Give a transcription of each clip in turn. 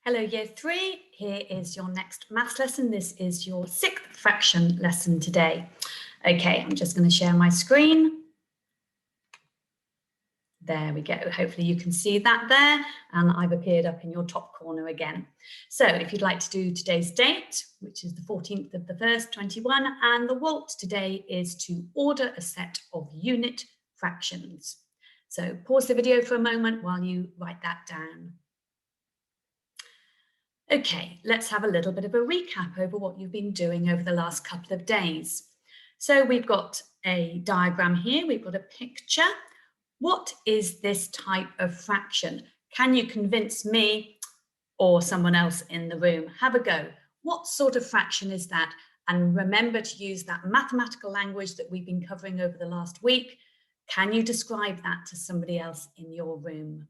Hello, Year 3. Here is your next maths lesson. This is your 6th fraction lesson today. Okay, I'm just going to share my screen. There we go. Hopefully you can see that there, and I've appeared up in your top corner again. So if you'd like to do today's date, which is the 14th of the 1st, 21, and the WALT today is to order a set of unit fractions. So pause the video for a moment while you write that down. Okay, let's have a little bit of a recap over what you've been doing over the last couple of days. So we've got a diagram here, we've got a picture. What is this type of fraction? Can you convince me or someone else in the room? Have a go. What sort of fraction is that? And remember to use that mathematical language that we've been covering over the last week. Can you describe that to somebody else in your room?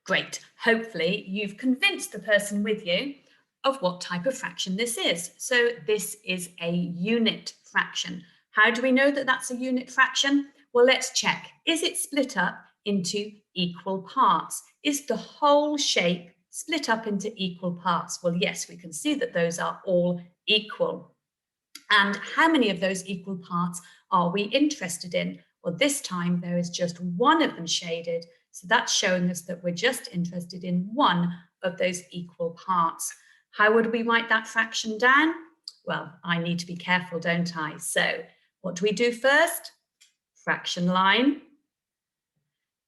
Great. Hopefully you've convinced the person with you of what type of fraction this is. So this is a unit fraction. How do we know that that's a unit fraction? Well, let's check. Is it split up into equal parts? Is the whole shape split up into equal parts? Well, yes, we can see that those are all equal. And how many of those equal parts are we interested in? Well, this time there is just one of them shaded. So that's showing us that we're just interested in one of those equal parts. How would we write that fraction down? Well, I need to be careful, don't I? So what do we do first? Fraction line.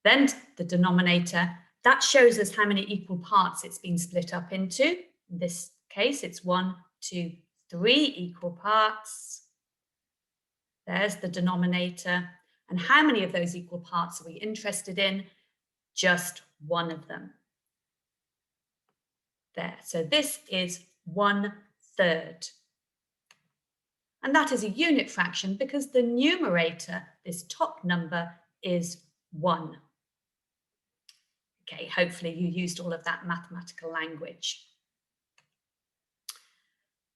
Then the denominator. That shows us how many equal parts it's been split up into. In this case, it's 1, 2, 3 equal parts. There's the denominator. And how many of those equal parts are we interested in? Just one of them. There. So this is 1/3. And that is a unit fraction because the numerator, this top number, is 1. Okay, hopefully you used all of that mathematical language.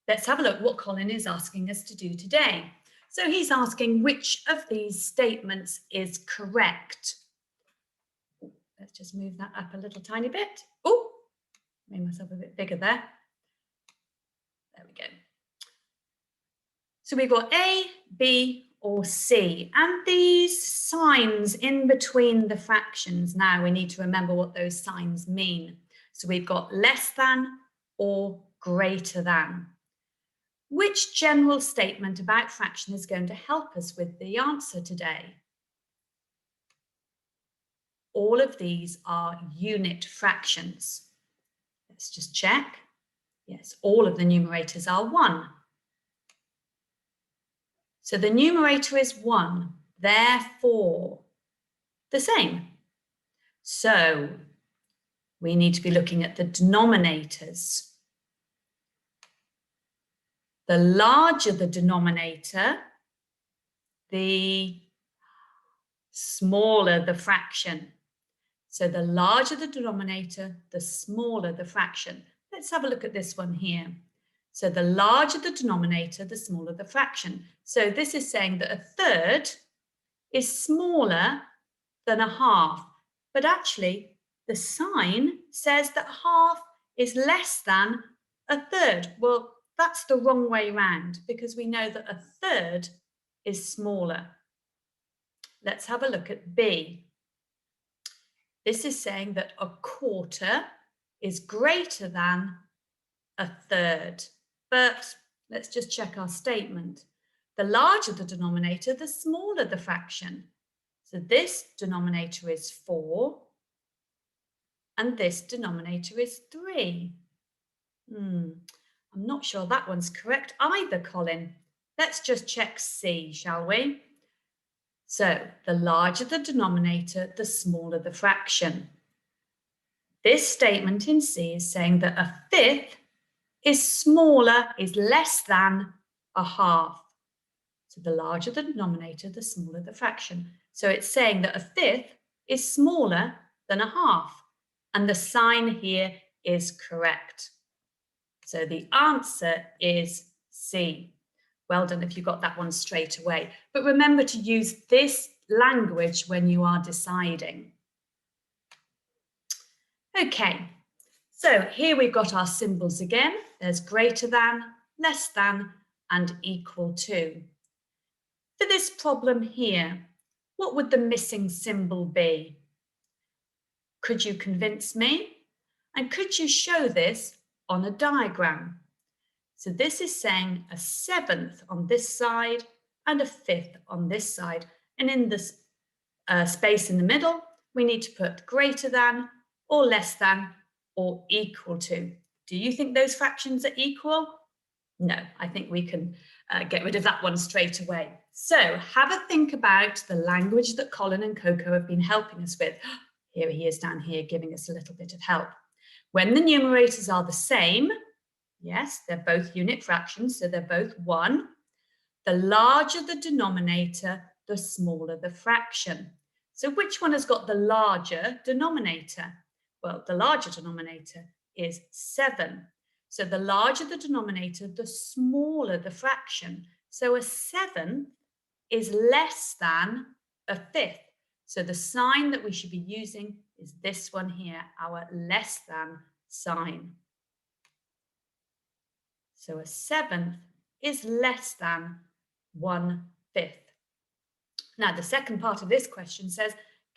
Let's have a look what Colin is asking us to do today. So he's asking which of these statements is correct. Let's just move that up a little tiny bit. Oh, made myself a bit bigger there. There we go. So we've got A, B, or C. And these signs in between the fractions, now we need to remember what those signs mean. So we've got less than or greater than. Which general statement about fraction is going to help us with the answer today? All of these are unit fractions. Let's just check. Yes, all of the numerators are 1. So the numerator is 1, therefore the same. So we need to be looking at the denominators. The larger the denominator, the smaller the fraction. So the larger the denominator, the smaller the fraction. Let's have a look at this one here. So the larger the denominator, the smaller the fraction. So this is saying that 1/3 is smaller than 1/2. But actually, the sign says that 1/2 is less than 1/3. Well, that's the wrong way round because we know that 1/3 is smaller. Let's have a look at B. This is saying that 1/4 is greater than 1/3. But let's just check our statement. The larger the denominator, the smaller the fraction. So this denominator is 4 and this denominator is 3. I'm not sure that one's correct either, Colin. Let's just check C, shall we? So the larger the denominator, the smaller the fraction. This statement in C is saying that 1/5 is smaller, is less than 1/2. So the larger the denominator, the smaller the fraction. So it's saying that 1/5 is smaller than 1/2. And the sign here is correct. So the answer is C. Well done if you got that one straight away. But remember to use this language when you are deciding. Okay, so here we've got our symbols again. There's greater than, less than, and equal to. For this problem here, what would the missing symbol be? Could you convince me? And could you show this on a diagram? So this is saying a 7th on this side and a 5th on this side. And in this space in the middle, we need to put greater than or less than or equal to. Do you think those fractions are equal? No, I think we can get rid of that one straight away. So have a think about the language that Colin and Coco have been helping us with. Here he is down here giving us a little bit of help. When the numerators are the same, yes, they're both unit fractions, so they're both 1. The larger the denominator, the smaller the fraction. So which one has got the larger denominator? Well, the larger denominator is 7. So the larger the denominator, the smaller the fraction. So a 7th is less than a 5th. So the sign that we should be using is this one here, our less than sign. So a 7th is less than 1/5. Now, the second part of this question says,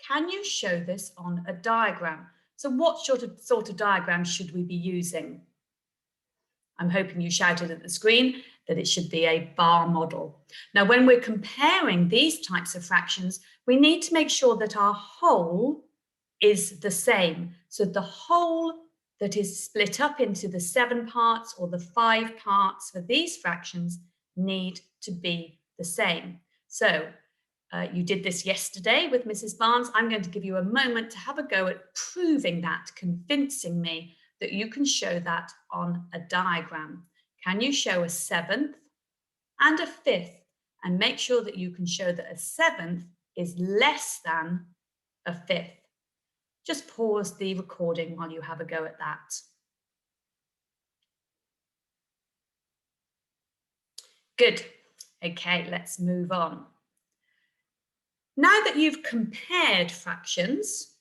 can you show this on a diagram? So what sort of diagram should we be using? I'm hoping you shouted at the screen that it should be a bar model. Now, when we're comparing these types of fractions, we need to make sure that our whole is the same. So the whole that is split up into the 7 parts or the 5 parts for these fractions need to be the same. So you did this yesterday with Mrs. Barnes. I'm going to give you a moment to have a go at proving that, convincing me that you can show that on a diagram. Can you show a 7th and a 5th and make sure that you can show that a 7th is less than a 5th? Just pause the recording while you have a go at that. Good. Okay, let's move on. Now that you've compared fractions,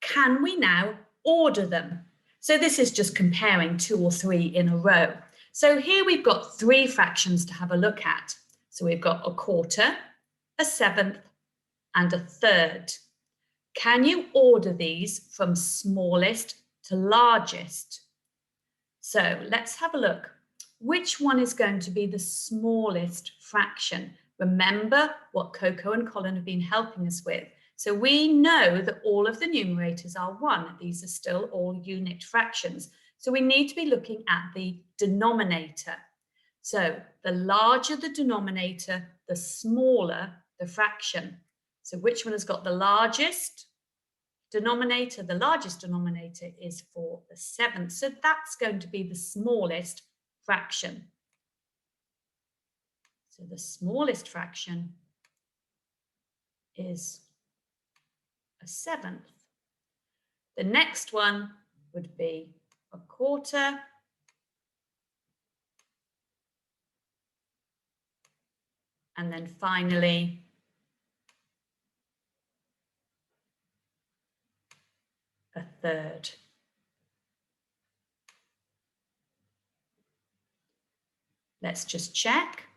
can we now order them? So this is just comparing 2 or 3 in a row. So here we've got 3 fractions to have a look at. So we've got a 1/4, a 7th, and a 1/3. Can you order these from smallest to largest? So let's have a look. Which one is going to be the smallest fraction? Remember what Coco and Colin have been helping us with. So we know that all of the numerators are 1. These are still all unit fractions. So we need to be looking at the denominator. So the larger the denominator, the smaller the fraction. So which one has got the largest denominator? The largest denominator is for the 7th. So that's going to be the smallest fraction. So the smallest fraction is a 7th. The next one would be a 1/4. And then finally, a 1/3. Let's just check.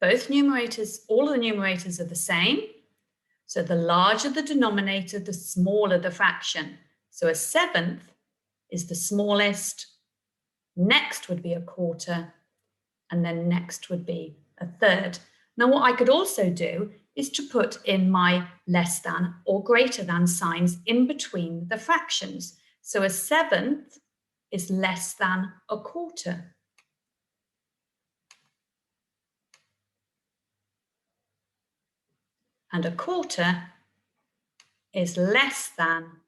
Both numerators, all of the numerators are the same. So the larger the denominator, the smaller the fraction. So a 7th is the smallest. Next would be a 1/4. And then next would be a 1/3. Now what I could also do is to put in my less than or greater than signs in between the fractions. So a 7th is less than a 1/4. And a 1/4 is less than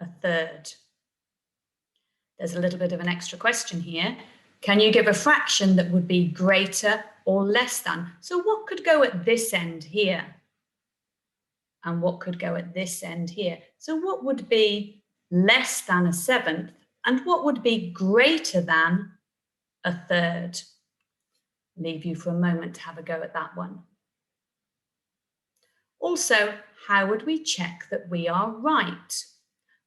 a 1/3. There's a little bit of an extra question here. Can you give a fraction that would be greater or less than? So what could go at this end here? And what could go at this end here? So what would be less than a 7th? And what would be greater than a 1/3? Leave you for a moment to have a go at that one. Also, how would we check that we are right?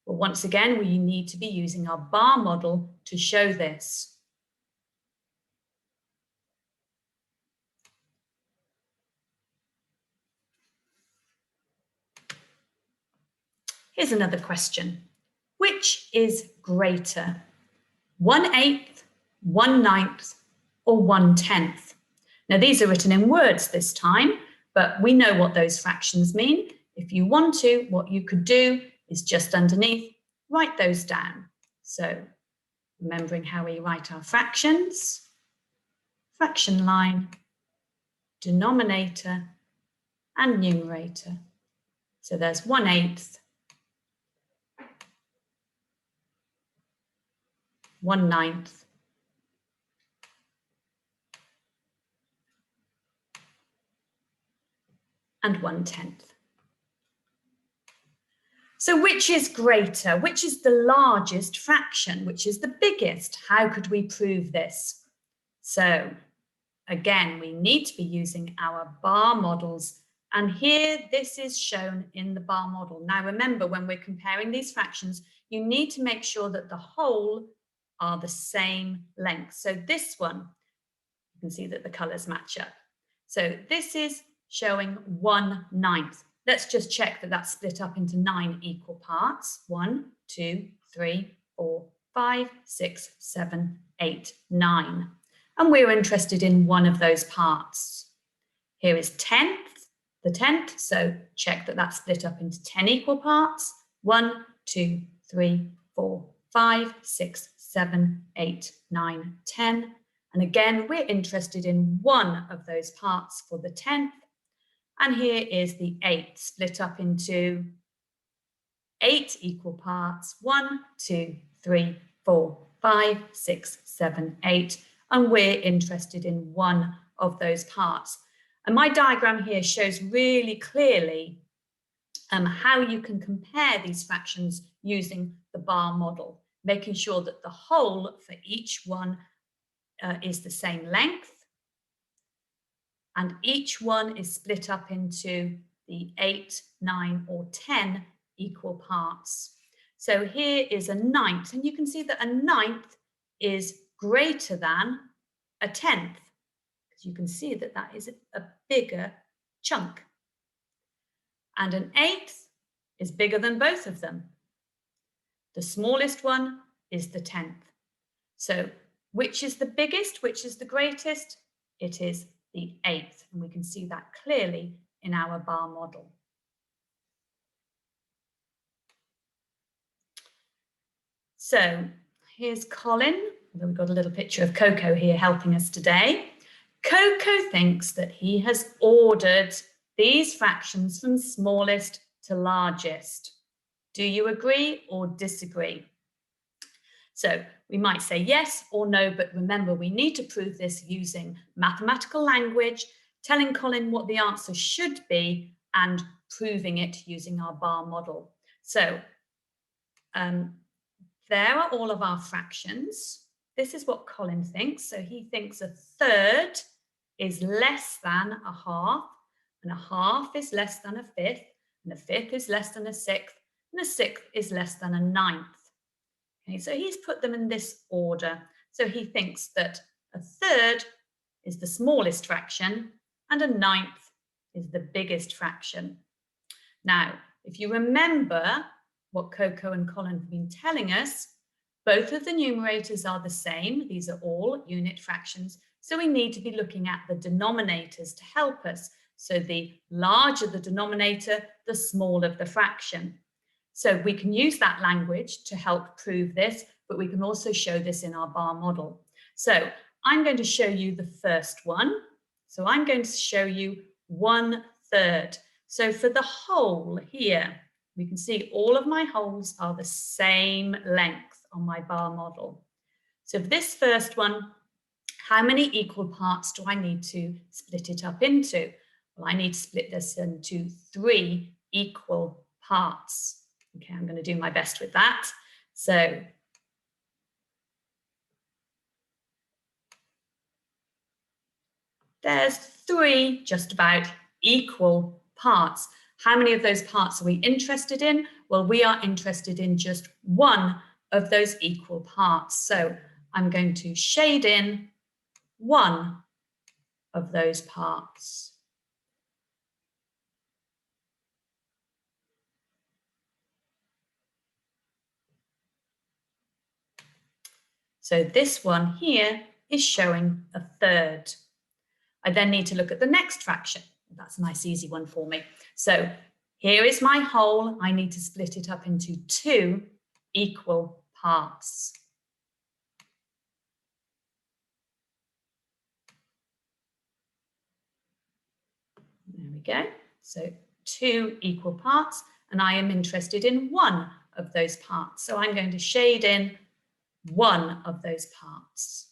Well, once again, we need to be using our bar model to show this. Here's another question. Which is greater? 1/8, 1/9, or 1/10? Now, these are written in words this time, but we know what those fractions mean. If you want to, what you could do is just underneath, write those down. So, remembering how we write our fractions, fraction line, denominator, and numerator. So there's 1/8, 1/9, and 1/10. So which is greater? Which is the largest fraction? Which is the biggest? How could we prove this? So again, we need to be using our bar models. And here, this is shown in the bar model. Now, remember, when we're comparing these fractions, you need to make sure that the whole are the same length. So this one, you can see that the colors match up. So this is showing 1/9. Let's just check that that's split up into 9 equal parts. 1, 2, 3, 4, 5, 6, 7, 8, 9. And we're interested in one of those parts. Here is 10th, the 10th, so check that that's split up into 10 equal parts. 1, 2, 3, 4, 5, 6, 7, 8, 9, 10. And again, we're interested in one of those parts for the 10th. And here is the 8th, split up into 8 equal parts. 1, 2, 3, 4, 5, 6, 7, 8. And we're interested in one of those parts. And my diagram here shows really clearly how you can compare these fractions using the bar model, making sure that the whole for each one is the same length, and each one is split up into the 8, 9, or 10 equal parts. So here is a 9th, and you can see that a 9th is greater than a 10th, because you can see that that is a bigger chunk. And an 8th is bigger than both of them. The smallest one is the 10th. So which is the biggest? Which is the greatest? It is the 8th, and we can see that clearly in our bar model. So here's Colin, although we've got a little picture of Coco here helping us today. Coco thinks that he has ordered these fractions from smallest to largest. Do you agree or disagree? So we might say yes or no, but remember, we need to prove this using mathematical language, telling Colin what the answer should be and proving it using our bar model. So there are all of our fractions. This is what Colin thinks. So he thinks a third is less than a half, and a half is less than a fifth, and a fifth is less than a sixth, and a sixth is less than a ninth. Okay, so he's put them in this order. So he thinks that a third is the smallest fraction and a ninth is the biggest fraction. Now, if you remember what Coco and Colin have been telling us, both of the numerators are the same. These are all unit fractions. So we need to be looking at the denominators to help us. So the larger the denominator, the smaller the fraction. So we can use that language to help prove this, but we can also show this in our bar model. So I'm going to show you the first one. So I'm going to show you 1/3. So for the whole here, we can see all of my holes are the same length on my bar model. So for this first one, how many equal parts do I need to split it up into? Well, I need to split this into 3 equal parts. Okay, I'm going to do my best with that. So there's 3 just about equal parts. How many of those parts are we interested in? Well, we are interested in just one of those equal parts. So I'm going to shade in one of those parts. So this one here is showing a third. I then need to look at the next fraction. That's a nice easy one for me. So here is my whole. I need to split it up into two equal parts. There we go. So two equal parts, and I am interested in one of those parts. So I'm going to shade in one of those parts.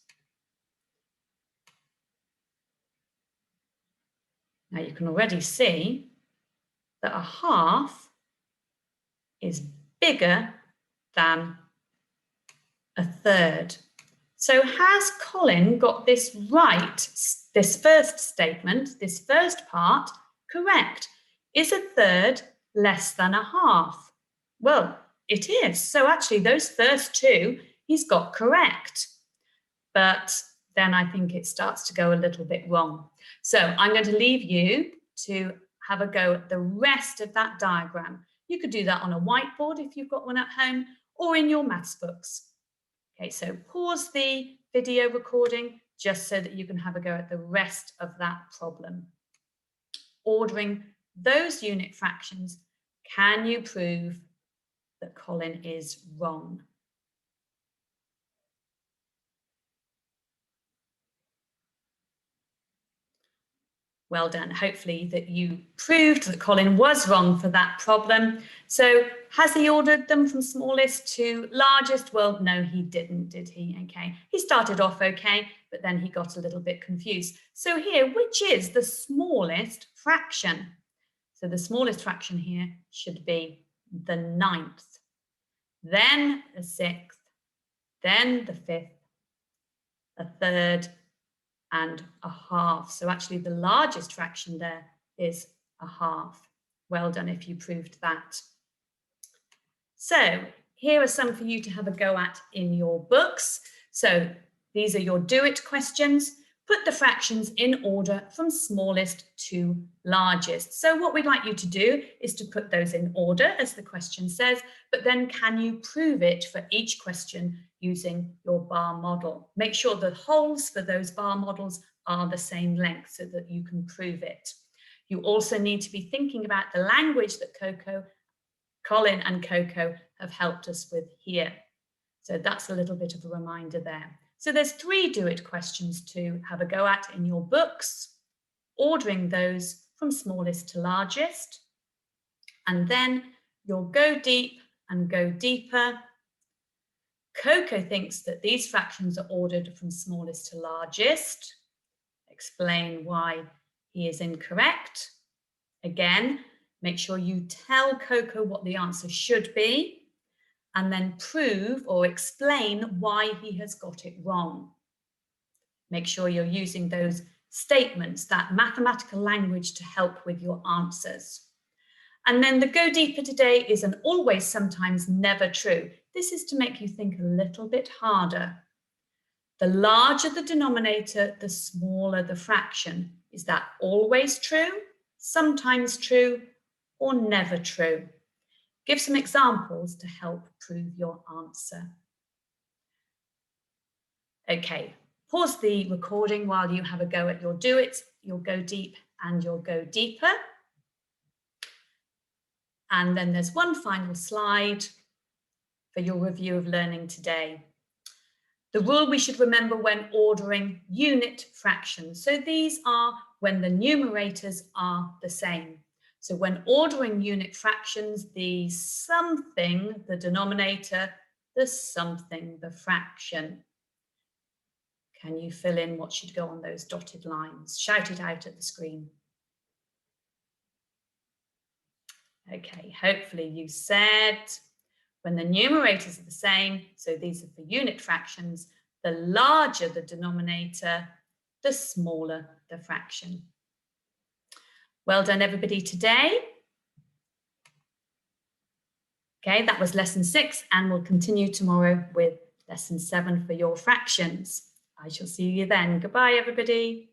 Now you can already see that a half is bigger than a third. So has Colin got this right, this first statement, this first part, correct? Is a third less than a half? Well, it is. So actually those first two, he's got correct. But then I think it starts to go a little bit wrong. So I'm going to leave you to have a go at the rest of that diagram. You could do that on a whiteboard if you've got one at home, or in your maths books. Okay, so pause the video recording just so that you can have a go at the rest of that problem. Ordering those unit fractions, can you prove that Colin is wrong? Well done. Hopefully that you proved that Colin was wrong for that problem. So has he ordered them from smallest to largest? Well, no, he didn't, did he? Okay. He started off okay, but then he got a little bit confused. So here, which is the smallest fraction? So the smallest fraction here should be the 9th, then the 6th, then the 5th, a third, and a half. So actually the largest fraction there is a half. Well done if you proved that. So here are some for you to have a go at in your books. So these are your do it questions. Put the fractions in order from smallest to largest. So what we'd like you to do is to put those in order as the question says, but then can you prove it for each question using your bar model? Make sure the holes for those bar models are the same length so that you can prove it. You also need to be thinking about the language that Colin and Coco have helped us with here. So that's a little bit of a reminder there. So there's 3 do-it questions to have a go at in your books, ordering those from smallest to largest. And then you'll go deep and go deeper. Coco thinks that these fractions are ordered from smallest to largest. Explain why he is incorrect. Again, make sure you tell Coco what the answer should be, and then prove or explain why he has got it wrong. Make sure you're using those statements, that mathematical language to help with your answers. And then the go deeper today is an always, sometimes, never true. This is to make you think a little bit harder. The larger the denominator, the smaller the fraction. Is that always true, sometimes true, or never true? Give some examples to help prove your answer. Okay, pause the recording while you have a go at your do-its, your go deep and your go deeper. And then there's one final slide for your review of learning today. The rule we should remember when ordering unit fractions. So these are when the numerators are the same. So when ordering unit fractions, the something, the denominator, the something, the fraction. Can you fill in what should go on those dotted lines? Shout it out at the screen. Okay, hopefully you said when the numerators are the same, so these are for unit fractions, the larger the denominator, the smaller the fraction. Well done, everybody, today. Okay, that was lesson 6, and we'll continue tomorrow with lesson 7 for your fractions. I shall see you then. Goodbye, everybody.